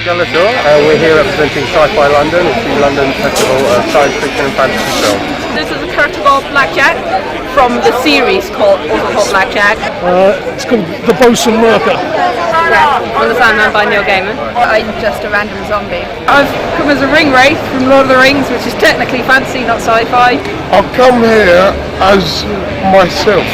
Skeletor. We're here representing Sci-Fi London. It's the London Festival of Science Fiction and Fantasy Film. This is a character called Blackjack from the series called Blackjack. It's called The Bosun Worker. On the Sandman by Neil Gaiman. I'm just a random zombie. I've come as a ring wraith from Lord of the Rings, which is technically fantasy, not sci-fi. I've come here as myself.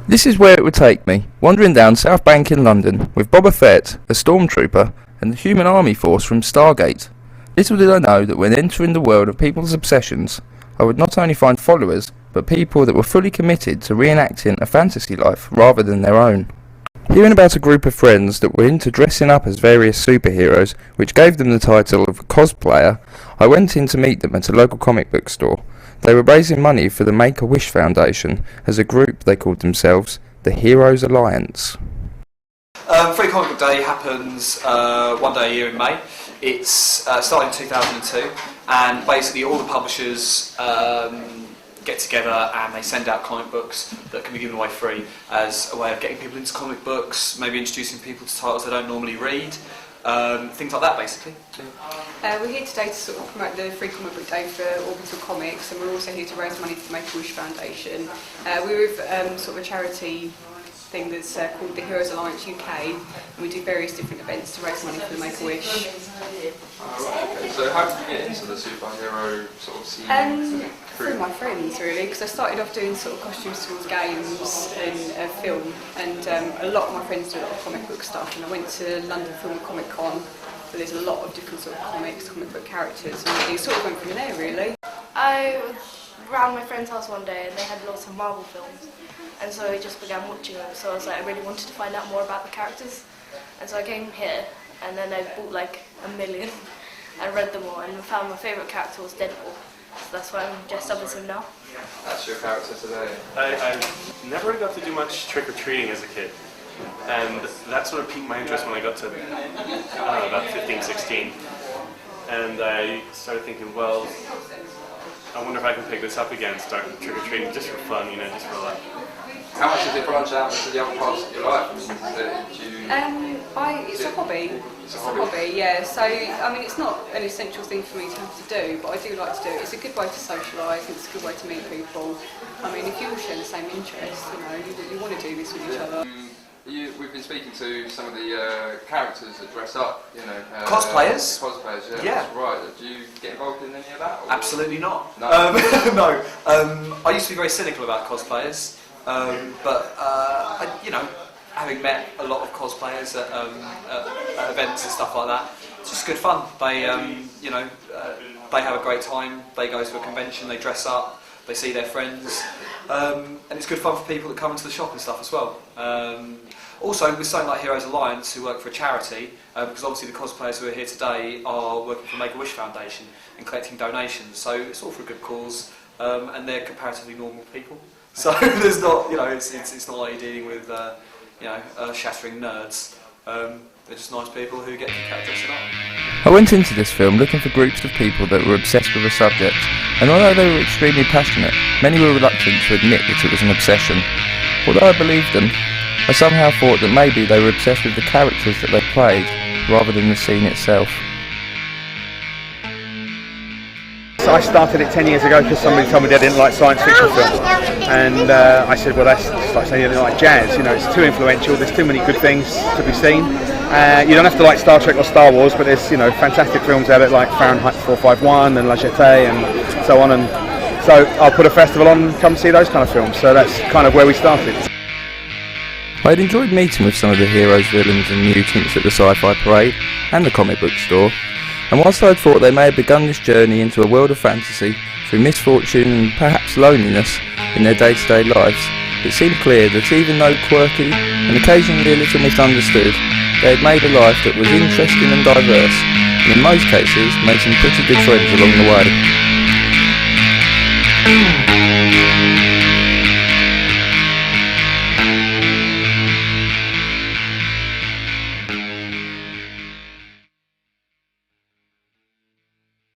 This is where it would take me, wandering down South Bank in London with Boba Fett, a stormtrooper, and the human army force from Stargate. Little did I know that when entering the world of people's obsessions, I would not only find followers, but people that were fully committed to reenacting a fantasy life rather than their own. Hearing about a group of friends that were into dressing up as various superheroes, which gave them the title of cosplayer, I went in to meet them at a local comic book store. They were raising money for the Make-A-Wish Foundation. As a group, they called themselves the Heroes Alliance. Free Comic Book Day happens one day a year in May. It's started in 2002, and basically all the publishers get together and they send out comic books that can be given away free as a way of getting people into comic books, maybe introducing people to titles they don't normally read, things like that basically. We're here today to sort of promote the Free Comic Book Day for Orbital Comics, and we're also here to raise money for the Make-A-Wish Foundation. We're with sort of a charity thing that's called the Heroes Alliance UK, and we do various different events to raise money for the Make-A-Wish. Okay. So how did you get into the superhero sort of scene? Through my friends really, because I started off doing sort of costumes towards games and film, and a lot of my friends do a lot of comic book stuff, and I went to London Film and Comic Con, so there's a lot of different sort of comic book characters, and it sort of went from there really. I was around my friend's house one day and they had lots of Marvel films, and so I just began watching them, so I was like, I really wanted to find out more about the characters, and so I came here and then I bought like a million and read them all, and found my favourite character was Deadpool. So that's why I'm dressed up as him now. That's your character today. I never really got to do much trick-or-treating as a kid, and that sort of piqued my interest when I got to, about 15, 16. And I started thinking, well, I wonder if I can pick this up again, start trick-or-treating just for fun, just for like. How much does it branch out into the other parts of your life? It's a hobby. It's a hobby, yeah. So, I mean, it's not an essential thing for me to have to do, but I do like to do it. It's a good way to socialise, it's a good way to meet people. I mean, if you all share the same interests, you want to do this with each other. We've been speaking to some of the characters that dress up, Cosplayers? Cosplayers, Yeah. That's right. Do you get involved in any of that? Or? Absolutely not. No. No. I used to be very cynical about cosplayers, but having met a lot of cosplayers at events and stuff like that, it's just good fun. They, they have a great time. They go to a convention, they dress up, they see their friends, and it's good fun for people that come into the shop and stuff as well. Also, with something like Heroes Alliance, who work for a charity, because obviously the cosplayers who are here today are working for Make-A-Wish Foundation and collecting donations, so it's all for a good cause, and they're comparatively normal people. So there's not, it's not like you're dealing with, shattering nerds. They're just nice people who get dressing up. I went into this film looking for groups of people that were obsessed with a subject, and although they were extremely passionate, many were reluctant to admit that it was an obsession. Although I believed them, I somehow thought that maybe they were obsessed with the characters that they played, rather than the scene itself. So I started it 10 years ago because somebody told me they didn't like science fiction films, and I said, well, that's just like saying you didn't like jazz. It's too influential. There's too many good things to be seen. You don't have to like Star Trek or Star Wars, but there's fantastic films out there like Fahrenheit 451 and La Jetée and so on. And so I'll put a festival on, come see those kind of films. So that's kind of where we started. I had enjoyed meeting with some of the heroes, villains and mutants at the Sci-Fi Parade and the comic book store, and whilst I had thought they may have begun this journey into a world of fantasy through misfortune and perhaps loneliness in their day-to-day lives, it seemed clear that even though quirky and occasionally a little misunderstood, they had made a life that was interesting and diverse, and in most cases made some pretty good friends along the way.